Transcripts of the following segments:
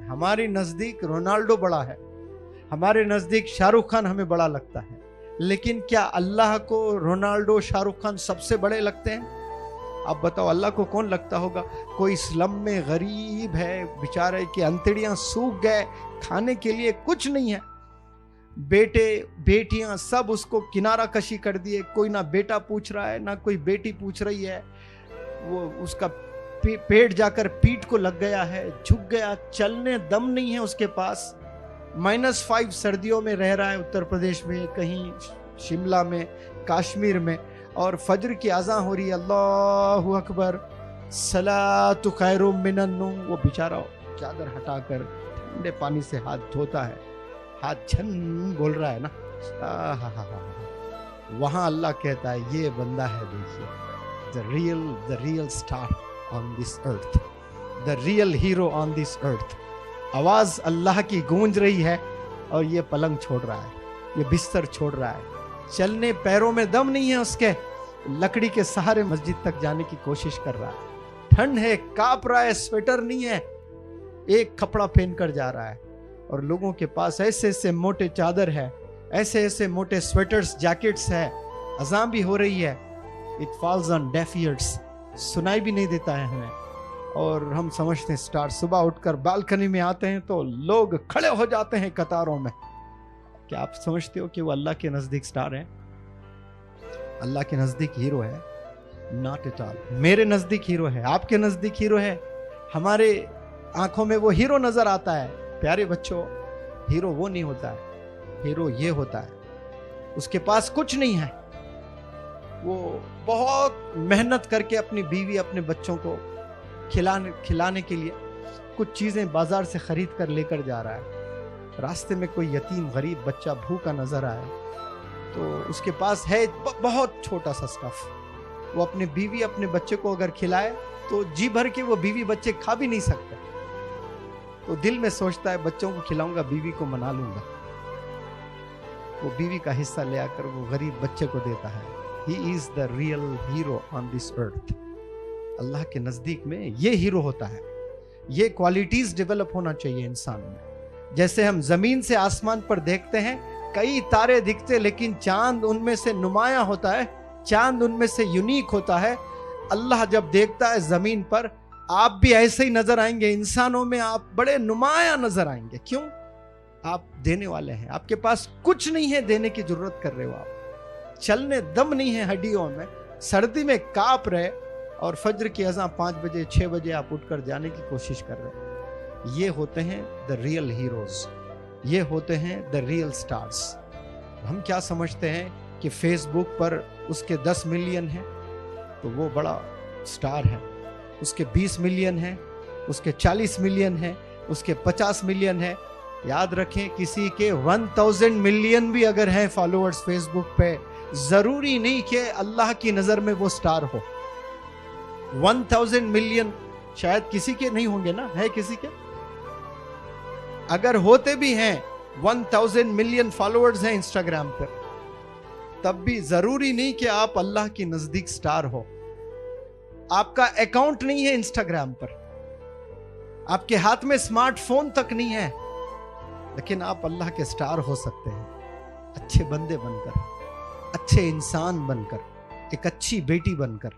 ہمارے نزدیک رونالڈو بڑا ہے, ہمارے نزدیک شاہ رخ خان ہمیں بڑا لگتا ہے, لیکن کیا اللہ کو رونالڈو شاہ رخ خان سب سے بڑے لگتے ہیں؟ آپ بتاؤ اللہ کو کون لگتا ہوگا؟ کوئی اسلم میں غریب ہے بیچارے کی انتڑیاں سوکھ گئے, کھانے کے لیے کچھ نہیں ہے, بیٹے بیٹیاں سب اس کو کنارہ کشی کر دیے, کوئی نہ بیٹا پوچھ رہا ہے نہ کوئی بیٹی پوچھ رہی ہے, وہ اس کا پیٹ جا کر پیٹ کو لگ گیا ہے, جھک گیا, چلنے دم نہیں ہے اس کے پاس, -5 سردیوں میں رہ رہا ہے اتر پردیش میں, کہیں شملہ میں, کاشمیر میں, اور فجر کی اذان ہو رہی ہے, اللہ اکبر صلاۃ خیر من النوم, وہ بیچارہ چادر ہٹا کر ٹھنڈے پانی سے ہاتھ دھوتا ہے, ہاتھ جھن بول رہا ہے نا, وہاں اللہ کہتا ہے یہ بندہ ہے, دیکھیے the real star on this earth, the real hero on this earth. آواز اللہ کی گونج رہی ہے اور یہ پلنگ چھوڑ رہا ہے, یہ بستر چھوڑ رہا ہے, چلنے پیروں میں دم نہیں ہے اس کے, لکڑی کے سہارے مسجد تک جانے کی کوشش کر رہا ہے, ٹھنڈ ہے, کاپ رہا ہے, سویٹر نہیں ہے, ایک کپڑا پہن کر جا رہا ہے, اور لوگوں کے پاس ایسے ایسے موٹے چادر ہے, ایسے ایسے موٹے سویٹرز جیکٹس ہے, اذان بھی ہو رہی ہے, it falls on deaf ears, سنائی بھی نہیں دیتا ہے ہمیں, اور ہم سمجھتے ہیں سٹار. صبح اٹھ کر بالکنی میں آتے ہیں تو لوگ کھڑے ہو جاتے ہیں قطاروں میں. کیا آپ سمجھتے ہو کہ وہ اللہ کے نزدیک سٹار ہے؟ اللہ کے نزدیک ہیرو ہے؟ Not at all. میرے نزدیک ہیرو ہے, آپ کے نزدیک ہیرو ہے, ہمارے آنکھوں میں وہ ہیرو نظر آتا ہے. پیارے بچوں, ہیرو وہ نہیں ہوتا ہے, ہیرو یہ ہوتا ہے اس کے پاس کچھ نہیں ہے, وہ بہت محنت کر کے اپنی بیوی اپنے بچوں کو کھلانے کے لیے کچھ چیزیں بازار سے خرید کر لے کر جا رہا ہے, راستے میں کوئی یتیم غریب بچہ بھوکا نظر آیا تو اس کے پاس ہے بہت چھوٹا سا سٹف, وہ اپنے بیوی اپنے بچے کو اگر کھلائے تو جی بھر کے وہ بیوی بچے کھا بھی نہیں سکتے, تو دل میں سوچتا ہے بچوں کو کھلاؤں گا, بیوی کو منا لوں گا, وہ بیوی کا حصہ لے آ کر وہ غریب بچے کو دیتا ہے. He is the real hero on this earth. اللہ کے نزدیک میں یہ ہیرو ہوتا ہے. یہ کوالٹیز ڈیولپ ہونا چاہیے انسان میں. جیسے ہم زمین سے آسمان پر دیکھتے ہیں کئی تارے دکھتے, لیکن چاند ان میں سے نمایاں ہوتا ہے, چاند ان میں سے یونیک ہوتا ہے. اللہ جب دیکھتا ہے زمین پر, آپ بھی ایسے ہی نظر آئیں گے, انسانوں میں آپ بڑے نمایاں نظر آئیں گے. کیوں؟ آپ دینے والے ہیں, آپ کے پاس کچھ نہیں ہے دینے کی ضرورت کر رہے ہو, آپ چلنے دم نہیں ہے ہڈیوں میں, سردی میں کاپ رہے, اور فجر کی اذان 5 بجے 6 بجے آپ اٹھ کر جانے کی کوشش کر رہے ہیں. یہ ہوتے ہیں دا ریئل ہیروز, یہ ہوتے ہیں دا ریئل سٹارز. ہم کیا سمجھتے ہیں کہ فیس بک پر اس کے 10 ملین ہیں تو وہ بڑا سٹار ہے, اس کے 20 ملین ہیں, اس کے 40 ملین ہیں, اس کے 50 ملین ہیں. یاد رکھیں, کسی کے 1000 ملین بھی اگر ہیں فالوورز فیس بک پہ, ضروری نہیں کہ اللہ کی نظر میں وہ سٹار ہو. 1000 ملین شاید کسی کے نہیں ہوں گے نا, ہے کسی کے؟ اگر ہوتے بھی ہیں 1000 ملین فالوورز ہیں انسٹاگرام پر, تب بھی ضروری نہیں کہ آپ اللہ کے نزدیک سٹار ہو. آپ کا اکاؤنٹ نہیں ہے انسٹاگرام پر, آپ کے ہاتھ میں سمارٹ فون تک نہیں ہے, لیکن آپ اللہ کے سٹار ہو سکتے ہیں. اچھے بندے بن کر, اچھے انسان بن کر, ایک اچھی بیٹی بن کر,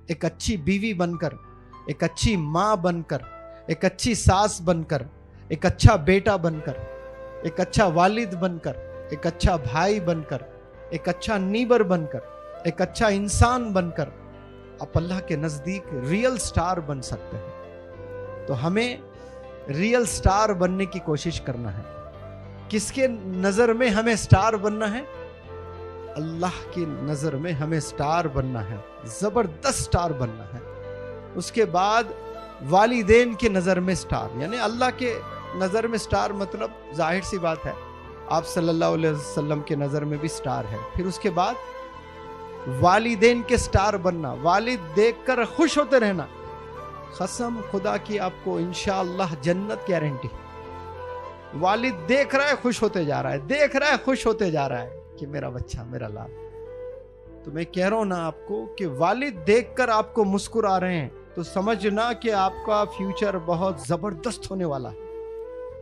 ایک اچھی بیوی بن کر, ایک اچھی ماں بن کر, ایک اچھی ساس بن کر, ایک اچھا بیٹا بن کر, ایک اچھا والد بن کر, ایک اچھا بھائی بن کر, ایک اچھا نیبر بن کر, ایک اچھا انسان بن کر آپ اللہ کے نزدیک ریئل سٹار بن سکتے ہیں. تو ہمیں ریئل سٹار بننے کی کوشش کرنا ہے. کس کے نظر میں ہمیں سٹار بننا ہے؟ اللہ کی نظر میں ہمیں سٹار بننا ہے, زبردست سٹار بننا ہے. اس کے بعد والدین کے نظر میں سٹار, یعنی اللہ کے نظر میں سٹار مطلب ظاہر سی بات ہے آپ صلی اللہ علیہ وسلم کے نظر میں بھی سٹار ہے. پھر اس کے بعد والدین کے سٹار بننا, والد دیکھ کر خوش ہوتے رہنا. قسم خدا کی آپ کو انشاءاللہ جنت گارنٹی. والد دیکھ رہا ہے خوش ہوتے جا رہا ہے, دیکھ رہا ہے خوش ہوتے جا رہا ہے کہ میرا بچہ, میرا لال. تو میں کہہ رہا ہوں نا آپ کو کہ والد دیکھ کر آپ کو مسکرا رہے ہیں تو سمجھنا کہ آپ کا فیوچر بہت زبردست ہونے والا ہے.